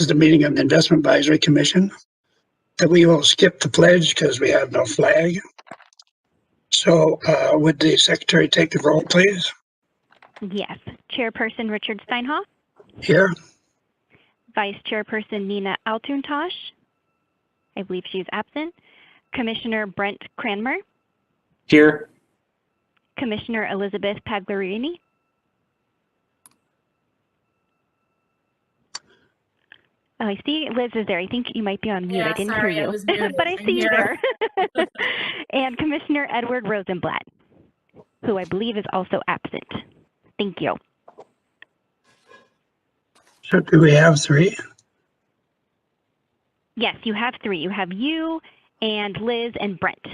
is the meeting of the Investment Advisory Commission. That we will skip the pledge because we have no flag. So would the secretary take the roll, please? Yes. Chairperson Richard Steinhoff. Here. Vice Chairperson Nina Altuntosh. I believe she's absent. Commissioner Brent Cranmer. Here. Commissioner Elizabeth Pagliarini. Oh, I see Liz is there. I think you might be on mute. Yeah, I didn't sorry, hear I you, was muted. but I I'm see you here. there. And Commissioner Edward Rosenblatt, who I believe is also absent. Thank you. So do we have three? Yes, you have three. You have you and Liz and Brent.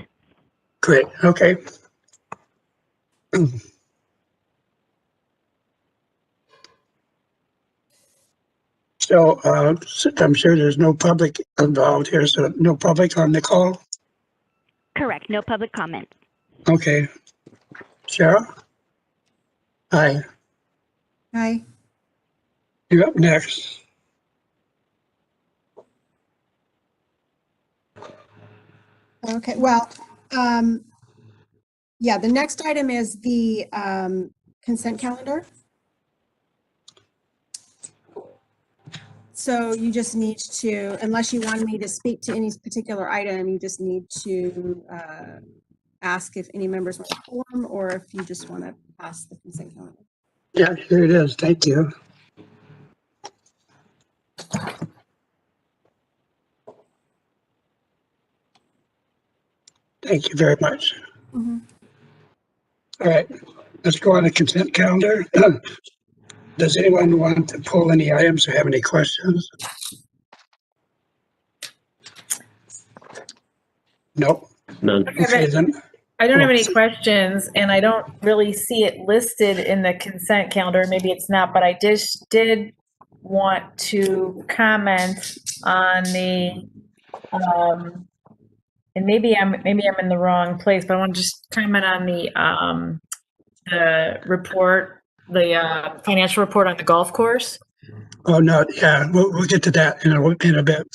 Great. Okay. So I'm sure there's no public involved here, so no public on the call? Correct. No public comment. Okay. Cheryl? Hi. Hi. You're up next. Okay, well, yeah, the next item is the consent calendar. So you just need to, unless you want me to speak to any particular item, you just need to ask if any members want to form or if you just want to pass the consent calendar. Yeah, here it is. Thank you. Thank you very much. Mm-hmm. All right, let's go on the consent calendar. Does anyone want to pull any items or have any questions? Nope. None. Okay, then. I don't have any questions, and I don't really see it listed in the consent calendar. Maybe it's not, but I just did want to comment on the, and maybe I'm in the wrong place, but I want to just comment on the report, the financial report on the golf course. Oh, no, yeah, we'll get to that in a bit.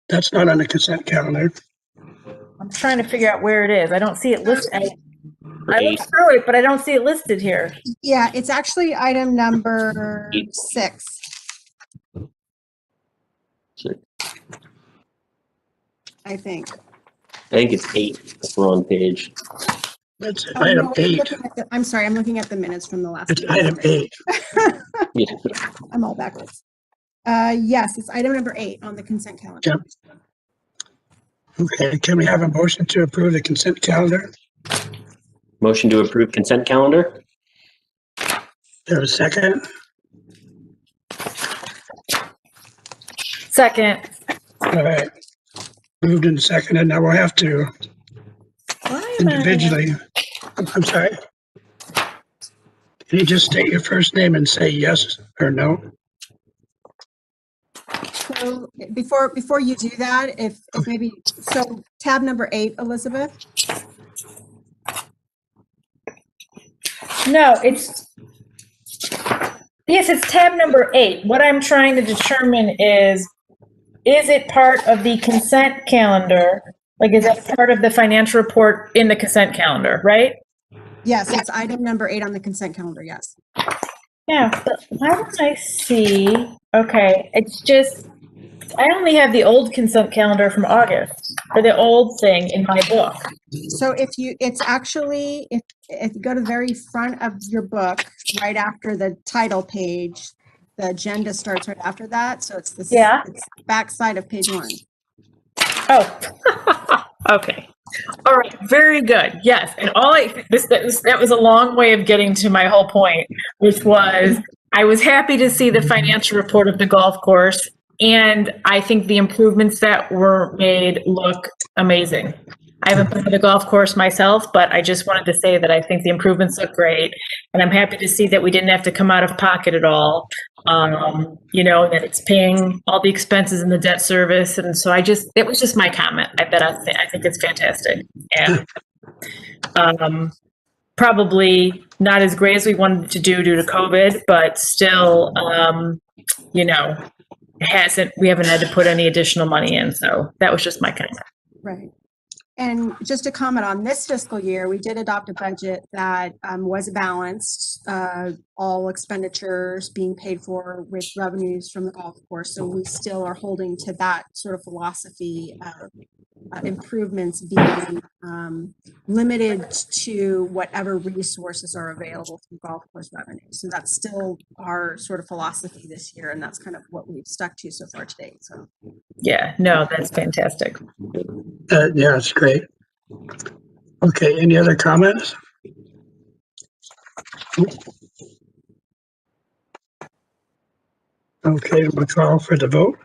That's not on the consent calendar. I'm trying to figure out where it is. I don't see it listed. I looked through it, but I don't see it listed here. Yeah, it's actually item number 6. I think. I think it's 8. That's the wrong page. That's Oh, item no, 8. I'm sorry, I'm looking at the minutes from the last It's meeting. item 8. Yeah. I'm all backwards. Yes, it's item number 8 on the consent calendar. Yep. Okay, can we have a motion to approve the consent calendar? Motion to approve consent calendar. There's a second. Second. All right. Moved and seconded. Now we'll have to Why am I- individually. I'm sorry. Can you just state your first name and say yes or no? So before you do that, if maybe, so tab number 8, Elizabeth. No, it's tab number 8. What I'm trying to determine is it part of the consent calendar? Like, is that part of the financial report in the consent calendar, right? Yes, it's item number 8 on the consent calendar, yes. Yeah, but why don't I see? Okay, it's just, I only have the old consent calendar from August, or the old thing in my book. So it's actually, if you go to the very front of your book, right after the title page, the agenda starts right after that. So it's the back side of page 1. Oh, okay. All right, very good. Yes, and that was a long way of getting to my whole point, which was I was happy to see the financial report of the golf course, and I think the improvements that were made look amazing. I haven't been to the golf course myself, but I just wanted to say that I think the improvements look great, and I'm happy to see that we didn't have to come out of pocket at all. That it's paying all the expenses in the debt service, and so it was just my comment. I think it's fantastic, and probably not as great as we wanted to do due to COVID, but still, we haven't had to put any additional money in. So that was just my comment. Right. And just to comment on this fiscal year, we did adopt a budget that was balanced, all expenditures being paid for with revenues from the golf course. So we still are holding to that sort of philosophy of improvements being limited to whatever resources are available from golf course revenue. So that's still our sort of philosophy this year, and that's kind of what we've stuck to so far to date. So Yeah, no, that's fantastic. Yeah, it's great. Okay, any other comments? Okay, we'll call for the vote.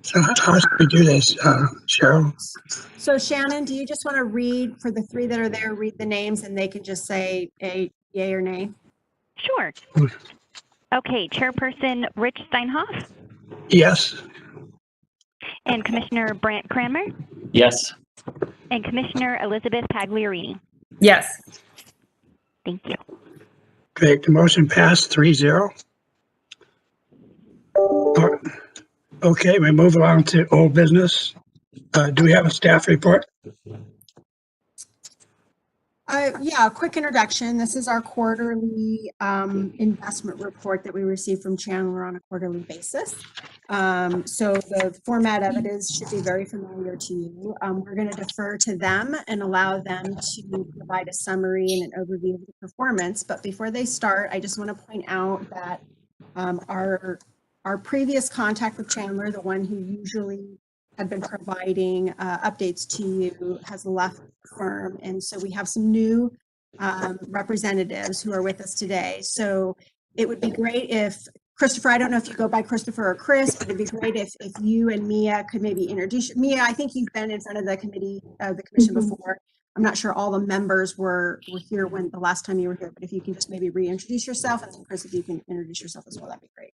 So how should we do this, Cheryl? So Shannon, do you just want to read for the three that are there, read the names, and they can just say a yay or nay? Sure. Okay, Chairperson Rich Steinhoff Yes. and Commissioner Brant Cranmer Yes. and Commissioner Elizabeth Pagliarini. Yes. Thank you. Great, the motion passed 3-0. Okay, we move along to old business. Do we have a staff report? Yeah, a quick introduction. This is our quarterly investment report that we receive from Chandler on a quarterly basis. So the format of it should be very familiar to you. We're going to defer to them and allow them to provide a summary and an overview of the performance. But before they start, I just want to point out that our previous contact with Chandler, the one who usually had been providing updates to you, has left the firm. And so we have some new representatives who are with us today. So it would be great if, Christopher, I don't know if you go by Christopher or Chris, but it'd be great if you and Mia could maybe introduce. Mia, I think you've been in front of the committee, the commission before. I'm not sure all the members were here when the last time you were here, but if you can just maybe reintroduce yourself, and then Chris, if you can introduce yourself as well, that'd be great.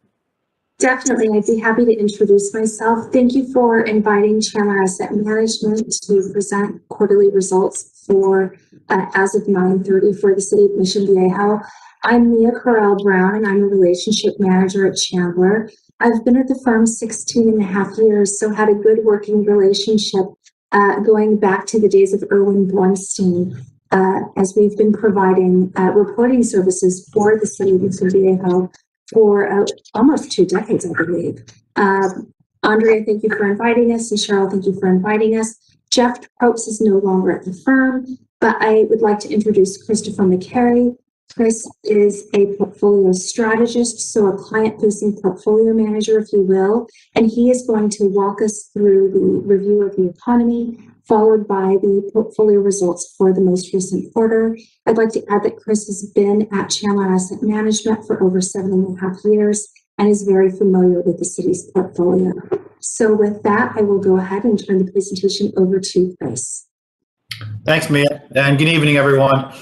Definitely, I'd be happy to introduce myself. Thank you for inviting Chandler Asset Management to present quarterly results for as of 9/30 for the City of Mission Viejo. I'm Mia Corral Brown, and I'm a relationship manager at Chandler. I've been at the firm 16 and a half years, so had a good working relationship going back to the days of Erwin Blumstein, as we've been providing reporting services for the City of Mission Viejo for almost 2 decades, I believe. Andrea, thank you for inviting us, and Cheryl, thank you for inviting us. Jeff Probst is no longer at the firm, but I would like to introduce Christopher McCary. Chris is a portfolio strategist, so a client-facing portfolio manager, if you will, and he is going to walk us through the review of the economy, followed by the portfolio results for the most recent quarter. I'd like to add that Chris has been at Chandler Asset Management for over 7.5 years and is very familiar with the city's portfolio. So with that, I will go ahead and turn the presentation over to Chris. Thanks, Mia, and good evening, everyone.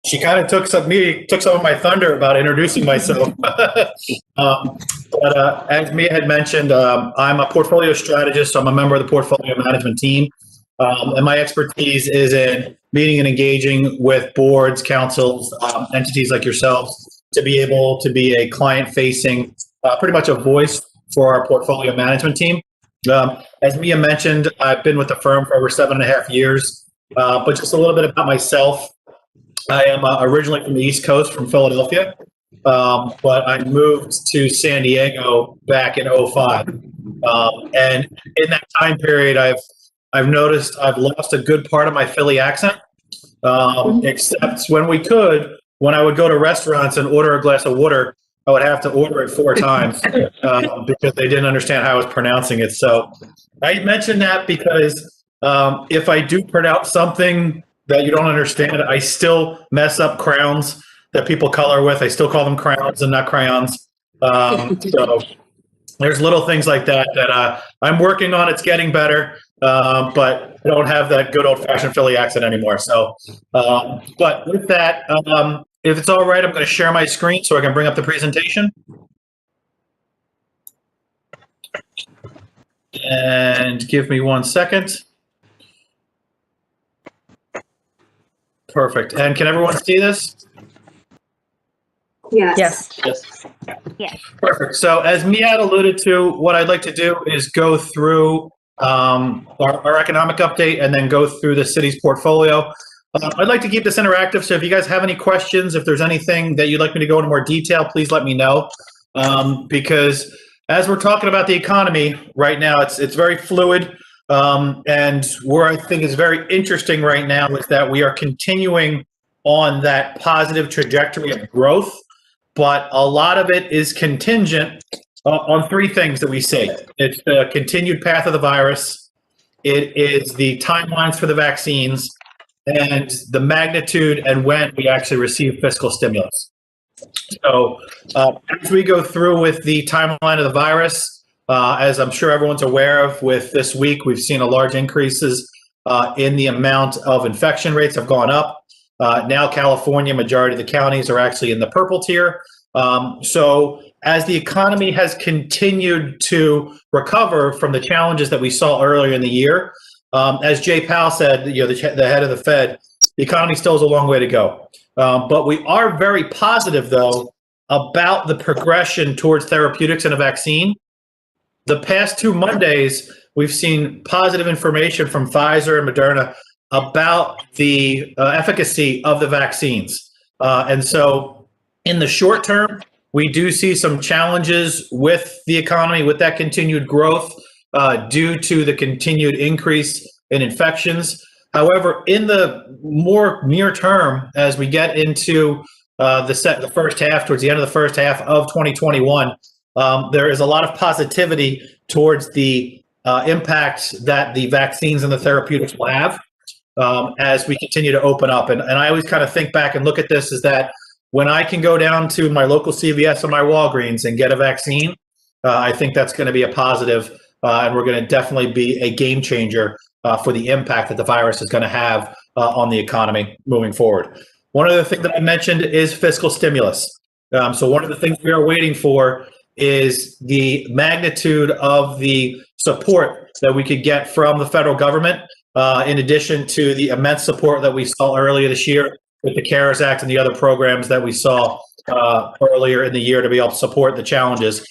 She kind of took some of my thunder about introducing myself. But as Mia had mentioned, I'm a portfolio strategist, so I'm a member of the portfolio management team. And my expertise is in meeting and engaging with boards, councils, entities like yourselves to be able to be a client-facing, pretty much a voice for our portfolio management team. As Mia mentioned, I've been with the firm for over 7.5 years. But just a little bit about myself. I am originally from the East Coast, from Philadelphia, but I moved to San Diego back in 2005. And in that time period, I've noticed I've lost a good part of my Philly accent, except when I would go to restaurants and order a glass of water, I would have to order it 4 times because they didn't understand how I was pronouncing it. So I mentioned that because if I do pronounce something that you don't understand, I still mess up crowns that people color with. I still call them crowns and not crayons. So there's little things like that I'm working on. It's getting better, but I don't have that good old-fashioned Philly accent anymore. So, but with that, if it's all right, I'm going to share my screen so I can bring up the presentation. And give me 1 second. Perfect. And can everyone see this? Yes. Yes. Yes. Perfect. So as Miad alluded to, what I'd like to do is go through our economic update and then go through the city's portfolio. I'd like to keep this interactive, so if you guys have any questions, if there's anything that you'd like me to go into more detail, please let me know. Because as we're talking about the economy right now, it's very fluid. And where I think is very interesting right now is that we are continuing on that positive trajectory of growth, but a lot of it is contingent on three things that we see. It's the continued path of the virus, it is the timelines for the vaccines, and the magnitude and when we actually receive fiscal stimulus. So as we go through with the timeline of the virus, as I'm sure everyone's aware of, with this week, we've seen a large increases in the amount of infection rates have gone up. Now California, majority of the counties are actually in the purple tier. So as the economy has continued to recover from the challenges that we saw earlier in the year, as Jay Powell said, the head of the Fed, the economy still has a long way to go. But we are very positive, though, about the progression towards therapeutics and a vaccine. The past 2 Mondays, we've seen positive information from Pfizer and Moderna about the efficacy of the vaccines. And so in the short term, we do see some challenges with the economy, with that continued growth due to the continued increase in infections. However, in the more near term, as we get into the first half, towards the end of the first half of 2021, there is a lot of positivity towards the impact that the vaccines and the therapeutics will have as we continue to open up. And I always kind of think back and look at this is that when I can go down to my local CVS or my Walgreens and get a vaccine, I think that's going to be a positive, and we're going to definitely be a game changer for the impact that the virus is going to have on the economy moving forward. One other thing that I mentioned is fiscal stimulus. So one of the things we are waiting for is the magnitude of the support that we could get from the federal government, in addition to the immense support that we saw earlier this year with the CARES Act and the other programs that we saw earlier in the year to be able to support the challenges.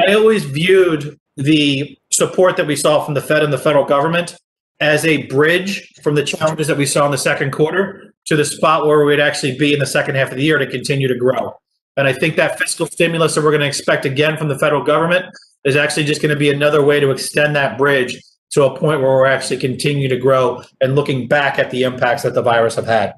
I always viewed the support that we saw from the Fed and the federal government as a bridge from the challenges that we saw in the second quarter to the spot where we'd actually be in the second half of the year to continue to grow. And I think that fiscal stimulus that we're going to expect again from the federal government is actually just going to be another way to extend that bridge to a point where we're actually continue to grow and looking back at the impacts that the virus have had.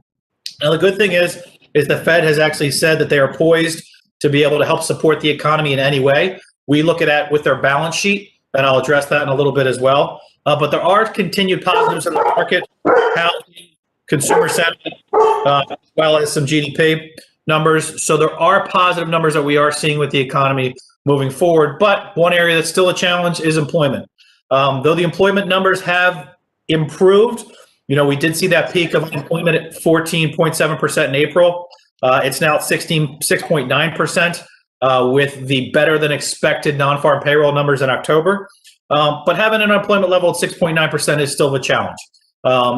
Now, the good thing is the Fed has actually said that they are poised to be able to help support the economy in any way. We look at it with their balance sheet, and I'll address that in a little bit as well. But there are continued positives in the market, housing, consumer sentiment, as well as some GDP numbers. So there are positive numbers that we are seeing with the economy moving forward. But one area that's still a challenge is employment. Though the employment numbers have improved, we did see that peak of unemployment at 14.7% in April. It's now at 6.9% with the better than expected non-farm payroll numbers in October. But having an unemployment level at 6.9% is still a challenge.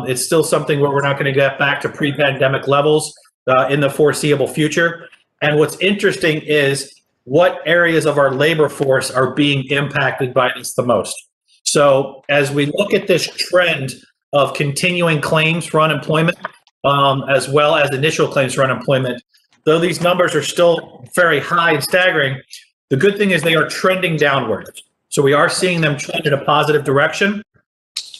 It's still something where we're not going to get back to pre-pandemic levels in the foreseeable future. And what's interesting is what areas of our labor force are being impacted by this the most. So as we look at this trend of continuing claims for unemployment, as well as initial claims for unemployment, though these numbers are still very high and staggering, the good thing is they are trending downwards. So we are seeing them trend in a positive direction.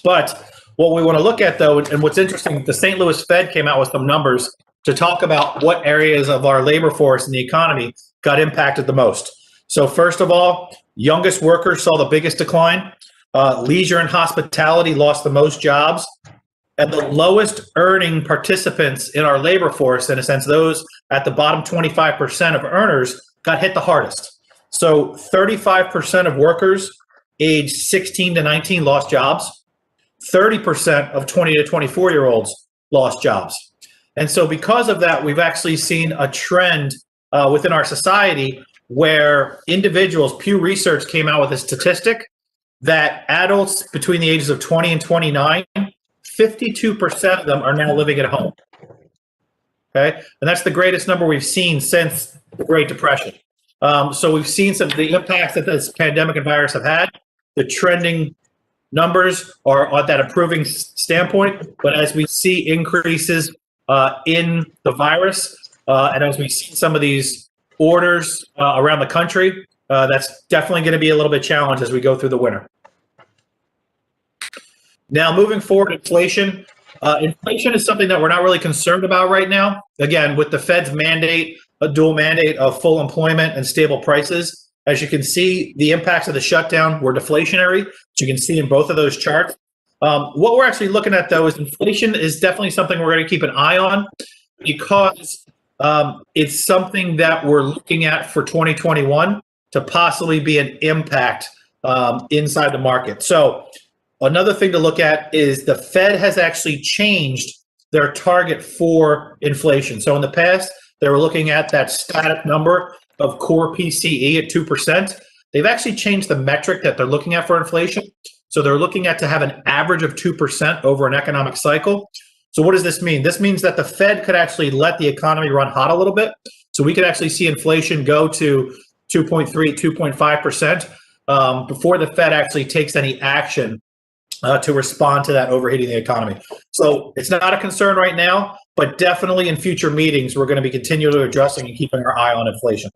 But what we want to look at, though, and what's interesting, the St. Louis Fed came out with some numbers to talk about what areas of our labor force and the economy got impacted the most. So first of all, youngest workers saw the biggest decline. Leisure and hospitality lost the most jobs. And the lowest earning participants in our labor force, in a sense, those at the bottom 25% of earners, got hit the hardest. So 35% of workers aged 16 to 19 lost jobs. 30% of 20 to 24-year-olds lost jobs. And so because of that, we've actually seen a trend within our society where individuals, Pew Research came out with a statistic that adults between the ages of 20 and 29, 52% of them are now living at home. Okay, and that's the greatest number we've seen since Great Depression. So we've seen some of the impacts that this pandemic and virus have had. The trending numbers are at that improving standpoint, but as we see increases in the virus, and as we see some of these orders around the country, that's definitely going to be a little bit challenged as we go through the winter. Now, moving forward, inflation. Inflation is something that we're not really concerned about right now. Again, with the Fed's mandate, a dual mandate of full employment and stable prices, as you can see, the impacts of the shutdown were deflationary, which you can see in both of those charts. What we're actually looking at, though, is inflation is definitely something we're going to keep an eye on because it's something that we're looking at for 2021 to possibly be an impact inside the market. So another thing to look at is the Fed has actually changed their target for inflation. So in the past, they were looking at that static number of core PCE at 2%. They've actually changed the metric that they're looking at for inflation. So they're looking at to have an average of 2% over an economic cycle. So what does this mean? This means that the Fed could actually let the economy run hot a little bit. So we could actually see inflation go to 2.3, 2.5% before the Fed actually takes any action to respond to that overheating the economy. So it's not a concern right now, but definitely in future meetings, we're going to be continually addressing and keeping our eye on inflation.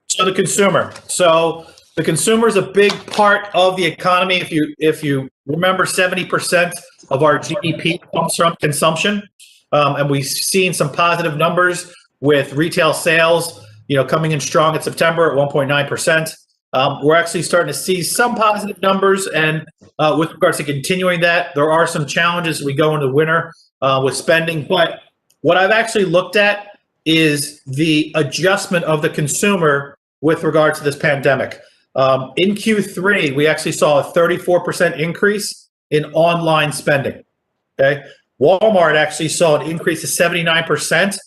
So the consumer. So the consumer is a big part of the economy. If you remember, 70% of our GDP comes from consumption, and we've seen some positive numbers with retail sales, coming in strong in September at 1.9%. We're actually starting to see some positive numbers, and with regards to continuing that, there are some challenges as we go into winter with spending. But what I've actually looked at is the adjustment of the consumer with regards to this pandemic. In Q3, we actually saw a 34% increase in online spending. Okay, Walmart actually saw an increase of 79%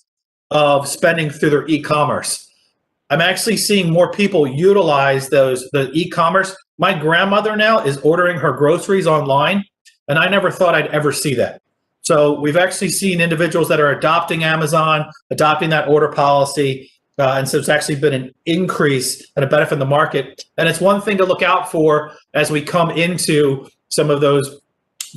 of spending through their e-commerce. I'm actually seeing more people utilize the e-commerce. My grandmother now is ordering her groceries online, and I never thought I'd ever see that. So we've actually seen individuals that are adopting Amazon, adopting that order policy, and so it's actually been an increase and a benefit in the market. And it's one thing to look out for as we come into some of those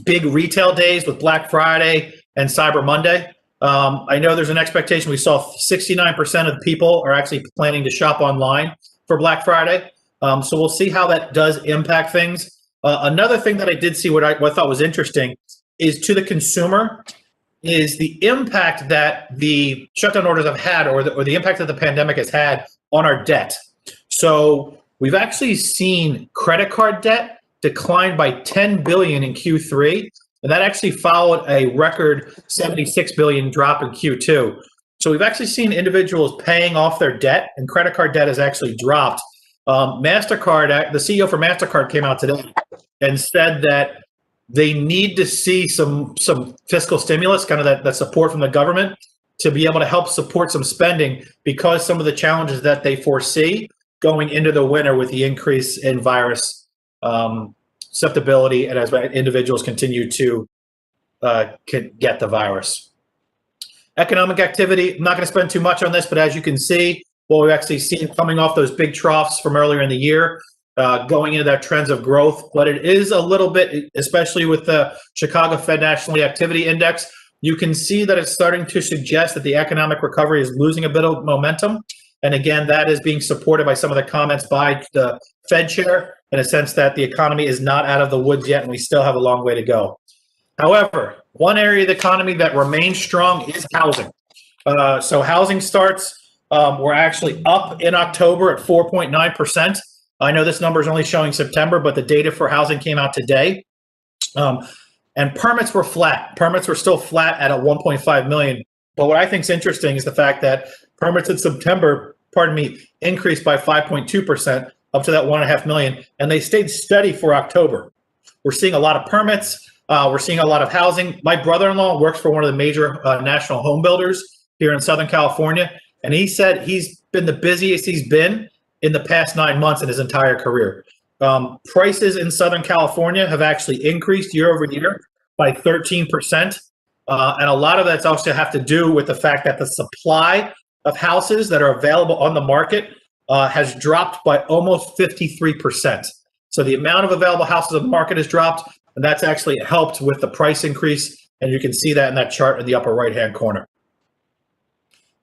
big retail days with Black Friday and Cyber Monday. I know there's an expectation. We saw 69% of the people are actually planning to shop online for Black Friday. So we'll see how that does impact things. Another thing that I did see, what I thought was interesting, is to the consumer, is the impact that the shutdown orders have had, or the impact that the pandemic has had on our debt. So we've actually seen credit card debt decline by $10 billion in Q3. And that actually followed a record $76 billion drop in Q2. So we've actually seen individuals paying off their debt, and credit card debt has actually dropped. MasterCard, the CEO for MasterCard came out today and said that they need to see some fiscal stimulus, kind of that support from the government, to be able to help support some spending, because some of the challenges that they foresee going into the winter with the increase in virus susceptibility, and as individuals continue to get the virus. Economic activity, I'm not going to spend too much on this, but as you can see, what we've actually seen coming off those big troughs from earlier in the year, going into that trends of growth, but it is a little bit, especially with the Chicago Fed National Activity Index, you can see that it's starting to suggest that the economic recovery is losing a bit of momentum. And again, that is being supported by some of the comments by the Fed chair, in a sense that the economy is not out of the woods yet, and we still have a long way to go. However, one area of the economy that remains strong is housing. So housing starts were actually up in October at 4.9%. I know this number is only showing September, but the data for housing came out today. And permits were flat. Permits were still flat at 1.5 million. But what I think is interesting is the fact that permits in September, increased by 5.2%, up to that 1.5 million, and they stayed steady for October. We're seeing a lot of permits. We're seeing a lot of housing. My brother-in-law works for one of the major national home builders here in Southern California, and he said he's been the busiest he's been in the past 9 months in his entire career. Prices in Southern California have actually increased year over year by 13%. And a lot of that's also have to do with the fact that the supply of houses that are available on the market has dropped by almost 53%. So the amount of available houses on the market has dropped, and that's actually helped with the price increase. And you can see that in that chart in the upper right-hand corner.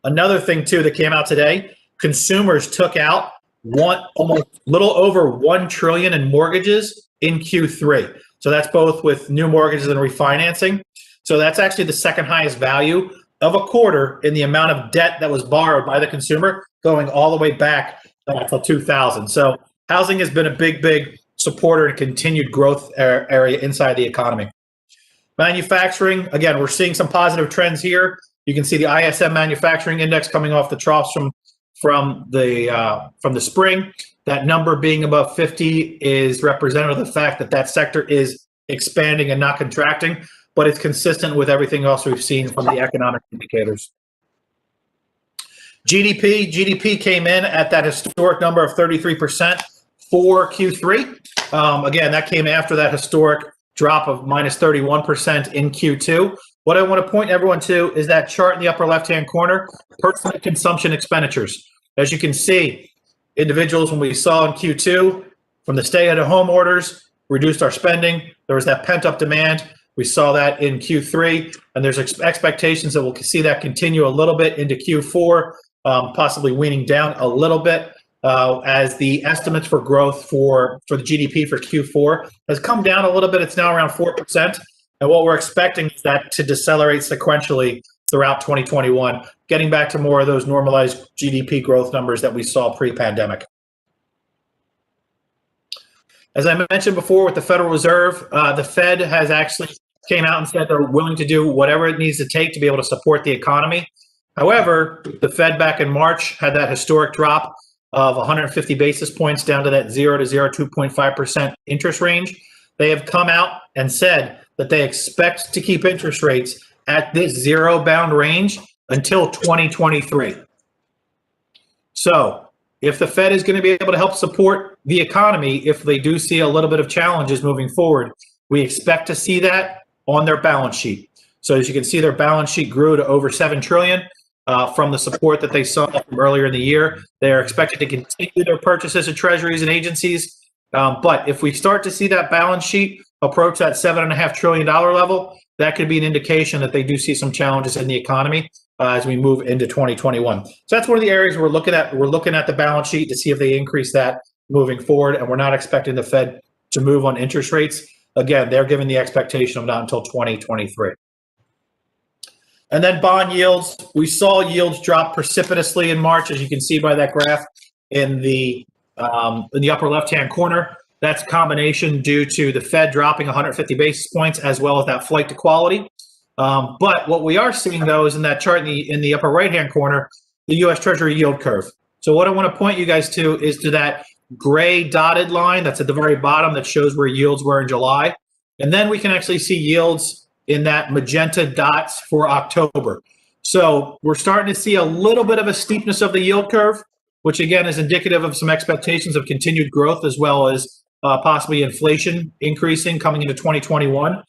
Another thing too that came out today, consumers took out almost little over 1 trillion in mortgages in Q3. So that's both with new mortgages and refinancing. So that's actually the second highest value of a quarter in the amount of debt that was borrowed by the consumer, going all the way back to 2000. So housing has been a big supporter and continued growth area inside the economy. Manufacturing, again, we're seeing some positive trends here. You can see the ISM manufacturing index coming off the troughs from the spring. That number being above 50 is representative of the fact that that sector is expanding and not contracting, but it's consistent with everything else we've seen from the economic indicators. GDP came in at that historic number of 33% for Q3. Again, that came after that historic drop of minus 31% in Q2. What I want to point everyone to is that chart in the upper left-hand corner, personal consumption expenditures. As you can see, individuals, when we saw in Q2, from the stay-at-home orders, reduced our spending. There was that pent-up demand. We saw that in Q3, and there's expectations that we'll see that continue a little bit into Q4, possibly weaning down a little bit as the estimates for growth for the GDP for Q4 has come down a little bit. It's now around 4%. And what we're expecting is that to decelerate sequentially throughout 2021, getting back to more of those normalized GDP growth numbers that we saw pre-pandemic. As I mentioned before with the Federal Reserve, the Fed has actually came out and said they're willing to do whatever it needs to take to be able to support the economy. However, the Fed back in March had that historic drop of 150 basis points down to that 0 to 2.5% interest range. They have come out and said that they expect to keep interest rates at this zero bound range until 2023. So if the Fed is going to be able to help support the economy, if they do see a little bit of challenges moving forward, we expect to see that on their balance sheet. So as you can see, their balance sheet grew to over 7 trillion from the support that they saw from earlier in the year. They are expected to continue their purchases of treasuries and agencies. But if we start to see that balance sheet approach that $7.5 trillion level, that could be an indication that they do see some challenges in the economy as we move into 2021. So that's one of the areas we're looking at. We're looking at the balance sheet to see if they increase that moving forward, and we're not expecting the Fed to move on interest rates. Again, they're giving the expectation of not until 2023. And then bond yields. We saw yields drop precipitously in March, as you can see by that graph in the upper left-hand corner. That's a combination due to the Fed dropping 150 basis points as well as that flight to quality. But what we are seeing, though, is in that chart in the upper right-hand corner, the U.S. Treasury yield curve. So what I want to point you guys to is to that gray dotted line that's at the very bottom that shows where yields were in July. And then we can actually see yields in that magenta dots for October. So we're starting to see a little bit of a steepness of the yield curve, which again is indicative of some expectations of continued growth as well as possibly inflation increasing coming into 2021.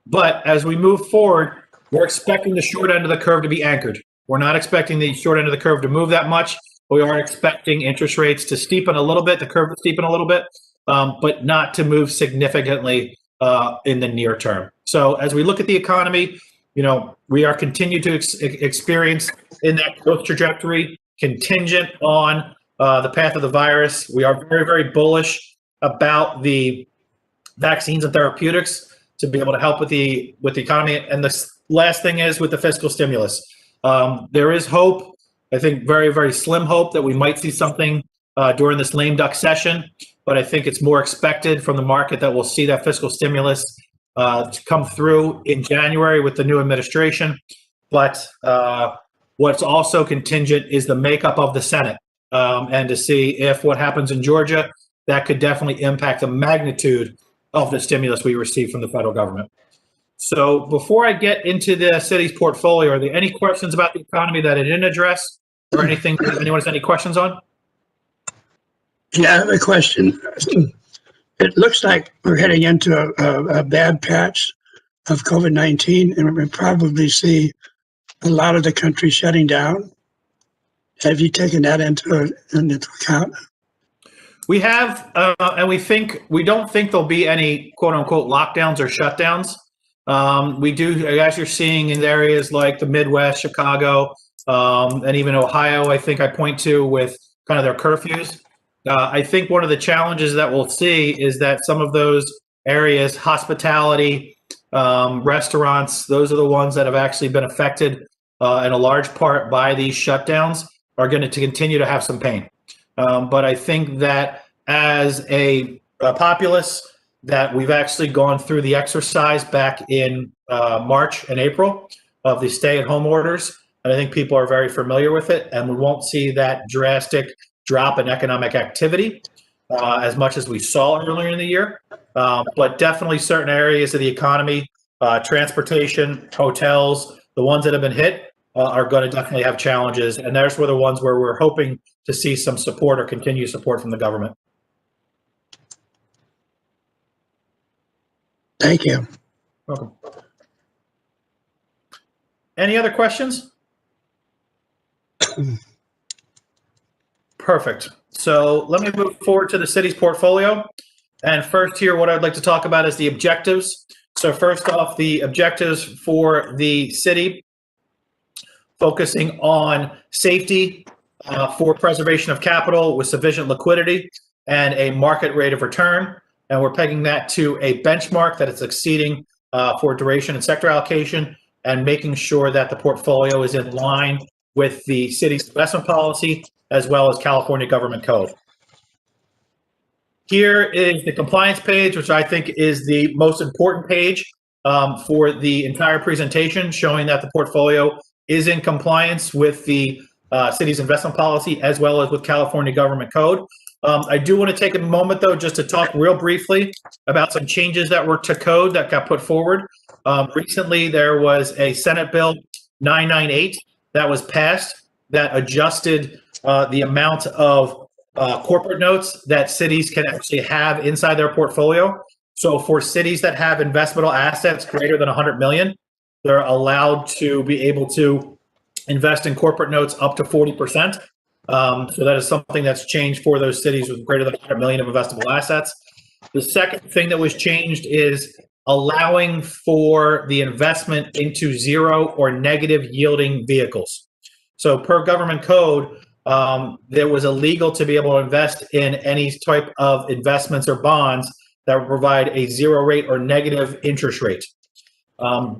But as we move forward, we're expecting the short end of the curve to be anchored. We're not expecting the short end of the curve to move that much. We are expecting interest rates to steepen a little bit, the curve to steepen a little bit, but not to move significantly in the near term. So as we look at the economy, we are continuing to experience in that growth trajectory contingent on the path of the virus. We are very, very bullish about the vaccines and therapeutics to be able to help with the economy. And the last thing is with the fiscal stimulus. There is hope, I think very, very slim hope that we might see something during this lame duck session, but I think it's more expected from the market that we'll see that fiscal stimulus to come through in January with the new administration. But what's also contingent is the makeup of the Senate and to see if what happens in Georgia, that could definitely impact the magnitude of the stimulus we receive from the federal government. So before I get into the city's portfolio, are there any questions about the economy that I didn't address or anything that anyone has any questions on? Yeah, I have a question. It looks like we're heading into a bad patch of COVID-19, and we'll probably see a lot of the country shutting down. Have you taken that into account? We have, and we don't think there'll be any quote unquote lockdowns or shutdowns. We do, as you're seeing in areas like the Midwest, Chicago, and even Ohio, I think I point to with kind of their curfews. I think one of the challenges that we'll see is that some of those areas, hospitality, restaurants, those are the ones that have actually been affected in a large part by these shutdowns, are going to continue to have some pain. But I think that as a populace, that we've actually gone through the exercise back in March and April of the stay-at-home orders. And I think people are very familiar with it, and we won't see that drastic drop in economic activity as much as we saw earlier in the year. But definitely certain areas of the economy, transportation, hotels, the ones that have been hit are going to definitely have challenges. And there's where the ones where we're hoping to see some support or continued support from the government. Thank you. Welcome. Any other questions? Perfect. So let me move forward to the city's portfolio. And first here, what I'd like to talk about is the objectives. So first off, the objectives for the city, focusing on safety for preservation of capital with sufficient liquidity and a market rate of return. And we're pegging that to a benchmark that is exceeding for duration and sector allocation, and making sure that the portfolio is in line with the city's investment policy as well as California government code. Here is the compliance page, which I think is the most important page for the entire presentation, showing that the portfolio is in compliance with the city's investment policy as well as with California government code. I do want to take a moment, though, just to talk real briefly about some changes that were to code that got put forward. Recently, there was a Senate Bill 998 that was passed that adjusted the amount of corporate notes that cities can actually have inside their portfolio. So for cities that have investable assets greater than 100 million, they're allowed to be able to invest in corporate notes up to 40%. So that is something that's changed for those cities with greater than 100 million of investable assets. The second thing that was changed is allowing for the investment into zero or negative yielding vehicles. So per government code, there was illegal to be able to invest in any type of investments or bonds that would provide a zero rate or negative interest rate.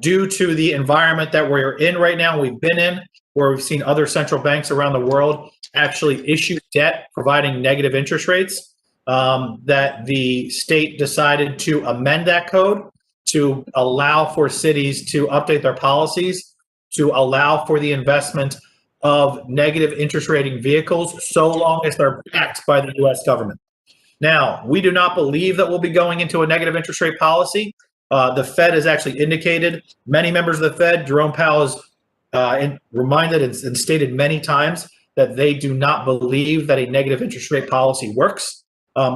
Due to the environment that we're in right now, we've been in, where we've seen other central banks around the world actually issue debt providing negative interest rates, that the state decided to amend that code to allow for cities to update their policies to allow for the investment of negative interest rating vehicles so long as they're backed by the U.S. government. Now, we do not believe that we'll be going into a negative interest rate policy. The Fed has actually indicated, many members of the Fed, Jerome Powell has reminded and stated many times that they do not believe that a negative interest rate policy works.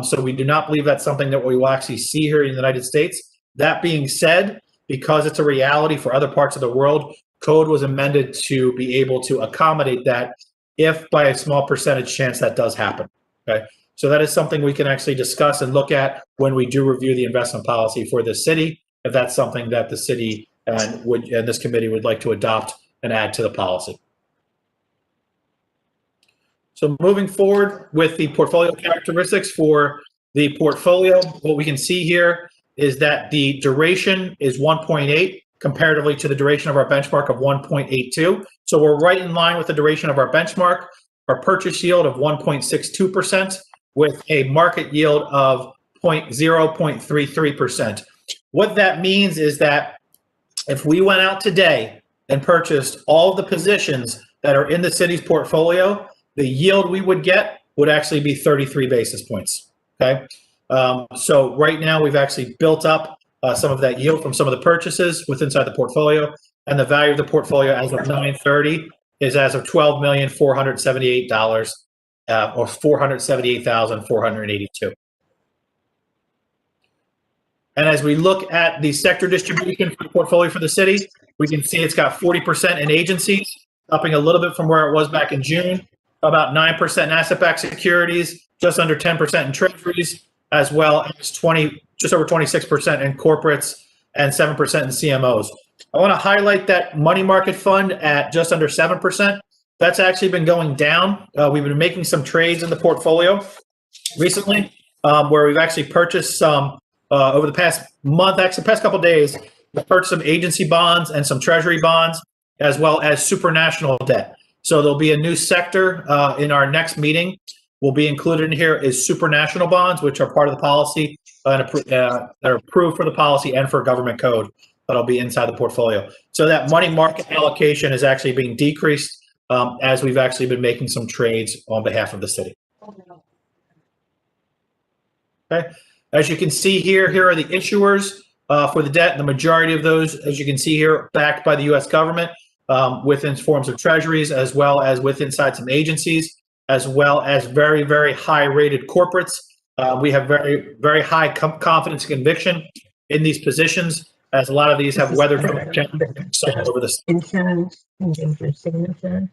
So we do not believe that's something that we will actually see here in the United States. That being said, because it's a reality for other parts of the world, code was amended to be able to accommodate that if by a small percentage chance that does happen. Okay, so that is something we can actually discuss and look at when we do review the investment policy for the city, if that's something that the city and this committee would like to adopt and add to the policy. So moving forward with the portfolio characteristics for the portfolio, what we can see here is that the duration is 1.8 comparatively to the duration of our benchmark of 1.82. So we're right in line with the duration of our benchmark. Our purchase yield of 1.62% with a market yield of 0.33%. What that means is that if we went out today and purchased all of the positions that are in the city's portfolio, the yield we would get would actually be 33 basis points. Okay, so right now we've actually built up some of that yield from some of the purchases with inside the portfolio, and the value of the portfolio as of 9/30 is as of $12,478 or $478,482. And as we look at the sector distribution for the portfolio for the city, we can see it's got 40% in agencies, upping a little bit from where it was back in June. about 9% in asset-backed securities, just under 10% in treasuries, as well as just over 26% in corporates and 7% in CMOs. I want to highlight that money market fund at just under 7%. That's actually been going down. We've been making some trades in the portfolio recently, where we've actually purchased some over the past month, actually the past couple of days, we've purchased some agency bonds and some treasury bonds, as well as supranational debt. So there'll be a new sector in our next meeting. Will be included in here is supranational bonds, which are part of the policy that are approved for the policy and for government code that'll be inside the portfolio. So that money market allocation is actually being decreased as we've actually been making some trades on behalf of the city. Okay, as you can see here are the issuers for the debt. The majority of those, as you can see here, backed by the U.S. government within forms of treasuries, as well as with inside some agencies, as well as very, very high rated corporates. We have very, very high confidence and conviction in these positions, as a lot of these have weathered from over the insurance and give your signature.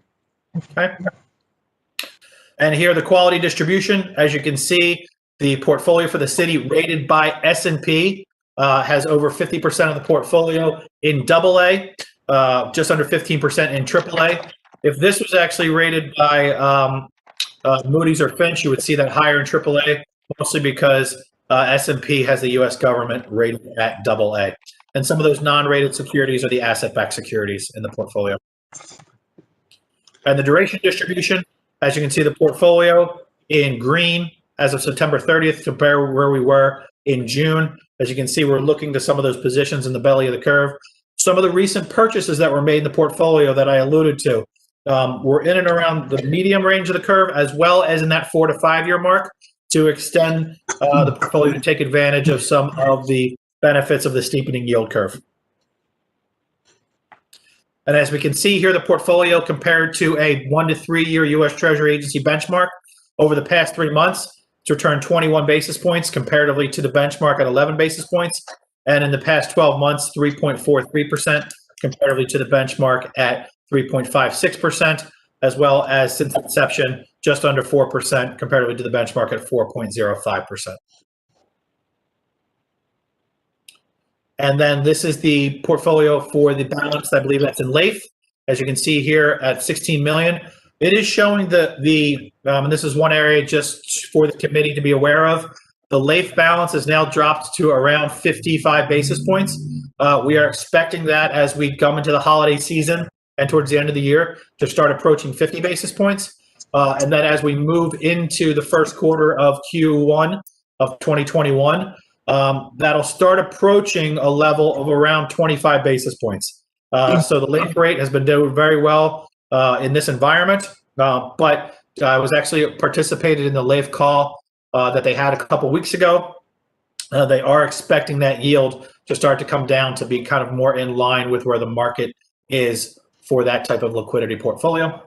Okay. And here the quality distribution. As you can see, the portfolio for the city rated by S&P has over 50% of the portfolio in AA, just under 15% in AAA. If this was actually rated by Moody's or Fitch, you would see that higher in AAA, mostly because S&P has the U.S. government rated at AA. And some of those non-rated securities are the asset-backed securities in the portfolio. And the duration distribution, as you can see, the portfolio in green as of September 30th compared where we were in June. As you can see, we're looking to some of those positions in the belly of the curve. Some of the recent purchases that were made in the portfolio that I alluded to were in and around the medium range of the curve, as well as in that 4 to 5 year mark, to extend the portfolio to take advantage of some of the benefits of the steepening yield curve. And as we can see here, the portfolio compared to a 1 to 3 year U.S. Treasury agency benchmark over the past 3 months, it's returned 21 basis points comparatively to the benchmark at 11 basis points. And in the past 12 months, 3.43% comparatively to the benchmark at 3.56%, as well as since inception, just under 4% comparatively to the benchmark at 4.05%. And then this is the portfolio for the balance. I believe that's in LAIF. As you can see here at 16 million. It is showing and this is one area just for the committee to be aware of. The LAIF balance is now dropped to around 55 basis points. We are expecting that as we come into the holiday season and towards the end of the year to start approaching 50 basis points. And then as we move into the first quarter of Q1 of 2021, that'll start approaching a level of around 25 basis points. So the LAIF rate has been doing very well in this environment, but I was actually participated in the LAIF call that they had a couple weeks ago. They are expecting that yield to start to come down to be kind of more in line with where the market is for that type of liquidity portfolio.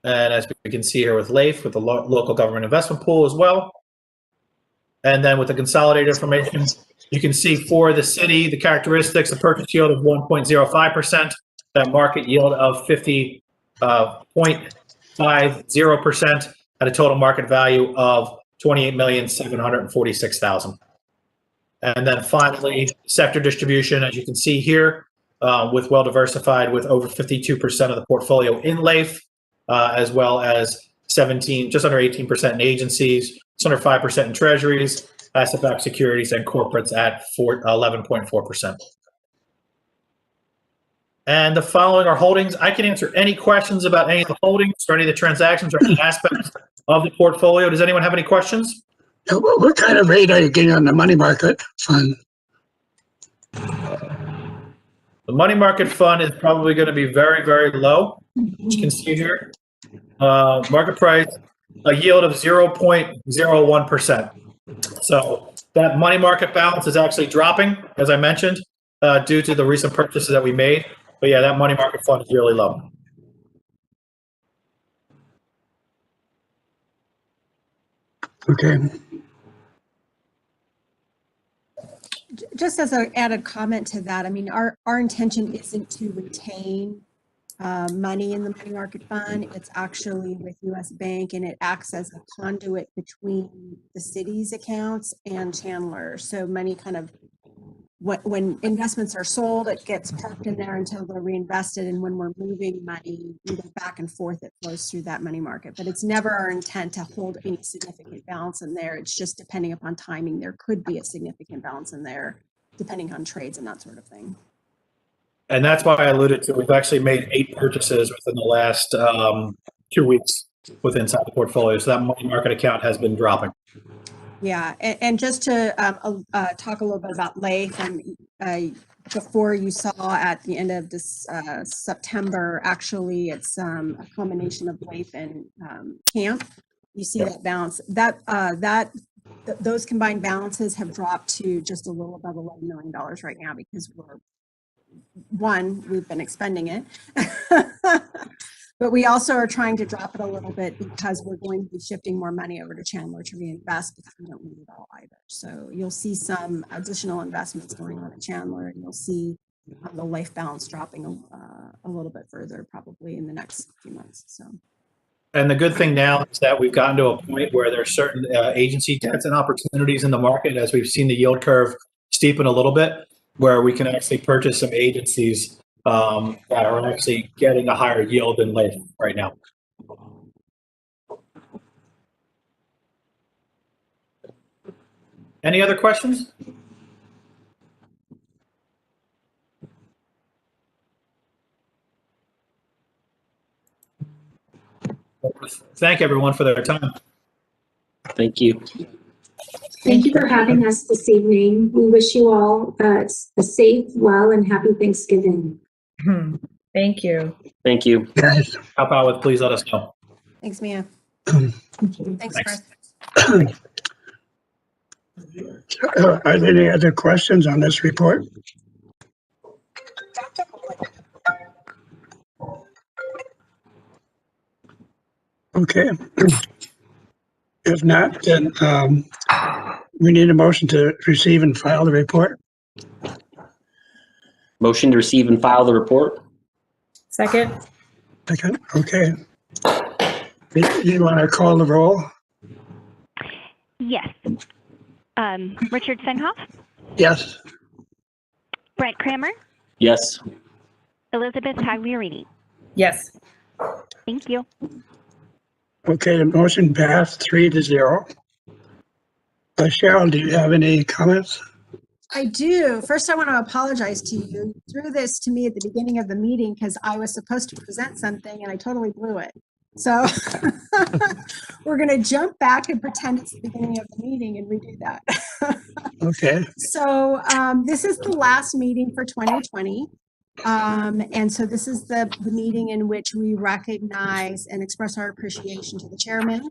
And as we can see here with LAIF, with the local government investment pool as well. And then with the consolidated information, you can see for the city, the characteristics, the purchase yield of 1.05%, that market yield of 50.50%, at a total market value of $28,746,000. And then finally, sector distribution, as you can see here, with well diversified, with over 52% of the portfolio in LAIF, as well as just under 18% in agencies, just under 5% in treasuries, asset-backed securities, and corporates at 11.4%. And the following are holdings. I can answer any questions about any of the holdings or any of the transactions or any aspects of the portfolio. Does anyone have any questions? What kind of rate are you getting on the money market fund? The money market fund is probably going to be very, very low. As you can see here, market price, a yield of 0.01%. So that money market balance is actually dropping, as I mentioned, due to the recent purchases that we made. But yeah, that money market fund is really low. Okay. Just as an added comment to that, I mean, our intention isn't to retain money in the money market fund. It's actually with US Bank, and it acts as a conduit between the city's accounts and Chandler. So money kind of, when investments are sold, it gets parked in there until they're reinvested. And when we're moving money, either back and forth, it flows through that money market. But it's never our intent to hold any significant balance in there. It's just depending upon timing. There could be a significant balance in there, depending on trades and that sort of thing. And that's why I alluded to, we've actually made 8 purchases within the last 2 weeks within inside the portfolio. So that money market account has been dropping. Yeah, and just to talk a little bit about LAIF, and before you saw at the end of this September, actually it's a combination of LAIF and CAMP. You see that balance, those combined balances have dropped to just a little above $11 million right now, because we've been expending it. But we also are trying to drop it a little bit because we're going to be shifting more money over to Chandler to reinvest, because we don't need it all either. So you'll see some additional investments going on at Chandler, and you'll see the LAIF balance dropping a little bit further, probably in the next few months. So. And the good thing now is that we've gotten to a point where there's certain agency debts and opportunities in the market, as we've seen the yield curve steepen a little bit, where we can actually purchase some agencies that are actually getting a higher yield than LAIF right now. Any other questions? Thank everyone for their time. Thank you. Thank you for having us this evening. We wish you all a safe, well, and happy Thanksgiving. Thank you. Thank you. Guys, Help out with, please let us know. Thanks, Mia. Thanks, Chris. are there any other questions on this report? Okay. If not, then we need a motion to receive and file the report. Motion to receive and file the report. Second. Second, okay. You want to call the roll? Yes. Richard Senhoff, Yes. Brent Kramer, Yes. Elizabeth Tagliarini. Yes. Thank you. Okay, the motion passed 3-0. Cheryl, do you have any comments? I do. First, I want to apologize to you. You threw this to me at the beginning of the meeting because I was supposed to present something and I totally blew it. So we're going to jump back and pretend it's the beginning of the meeting and redo that. Okay. So this is the last meeting for 2020. And so this is the meeting in which we recognize and express our appreciation to the chairman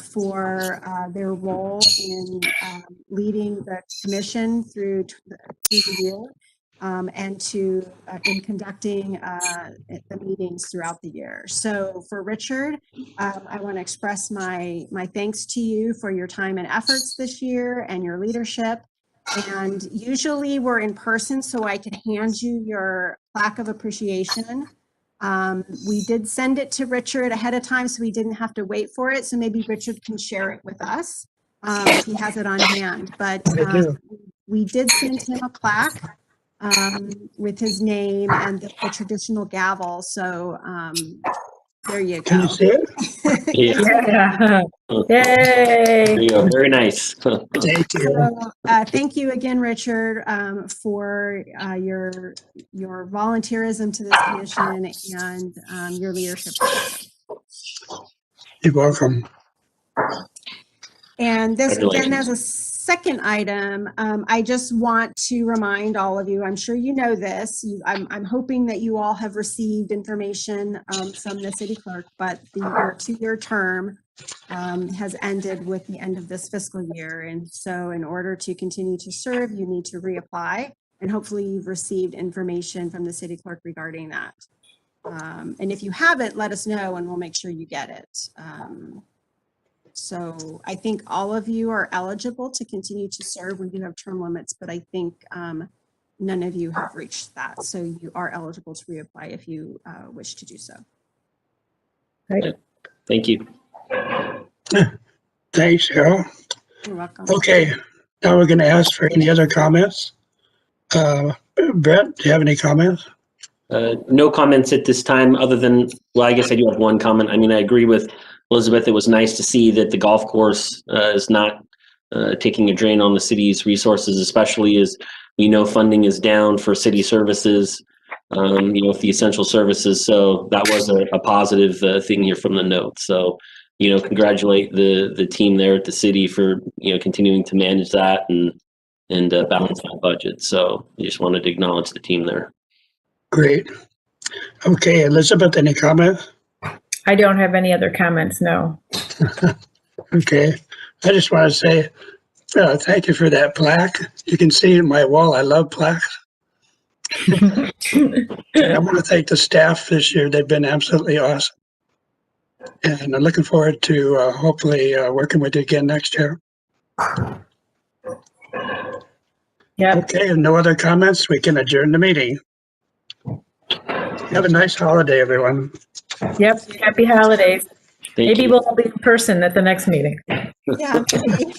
for their role in leading the commission through the year, and in conducting the meetings throughout the year. So for Richard, I want to express my thanks to you for your time and efforts this year and your leadership. And usually we're in person, so I could hand you your plaque of appreciation. We did send it to Richard ahead of time, so we didn't have to wait for it. So maybe Richard can share it with us if he has it on hand. But we did send him a plaque with his name and the traditional gavel. So there you go. Can you see it? Yeah. Yay. There you go. Very nice. Thank you. So, thank you again, Richard, for your volunteerism to this commission and your leadership. You're welcome. And this, again, as a second item, I just want to remind all of you, I'm sure you know this, I'm hoping that you all have received information from the city clerk, but your 2-year term has ended with the end of this fiscal year. And so in order to continue to serve, you need to reapply. And hopefully you've received information from the city clerk regarding that. And if you haven't, let us know and we'll make sure you get it. So I think all of you are eligible to continue to serve. We do have term limits, but I think none of you have reached that. So you are eligible to reapply if you wish to do so. Thank you. Thanks, Cheryl. You're welcome. Okay, now we're going to ask for any other comments. Brett, do you have any comments? No comments at this time other than, well, I guess I do have one comment. I mean, I agree with Elizabeth. It was nice to see that the golf course is not taking a drain on the city's resources, especially as we know funding is down for city services, for the essential services. So that was a positive thing here from the note. So, congratulate the team there at the city for, continuing to manage that and balance that budget. So I just wanted to acknowledge the team there. Great. Okay, Elizabeth, any comments? I don't have any other comments, no. Okay, I just want to say thank you for that plaque. You can see in my wall, I love plaques. And I want to thank the staff this year. They've been absolutely awesome. And I'm looking forward to hopefully working with you again next year. Yeah. Okay, if no other comments, we can adjourn the meeting. Have a nice holiday, everyone. Yep. Happy holidays. Thank Maybe you. we'll all be in person at the next meeting. Yeah. maybe.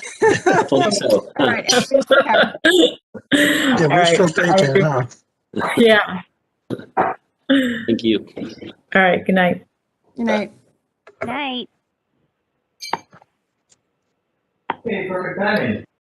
Hope so. All right. Yeah, All we're right. still thinking, huh? Yeah. Thank you. All right. Good night. Good night. Night. Hey, perfect timing.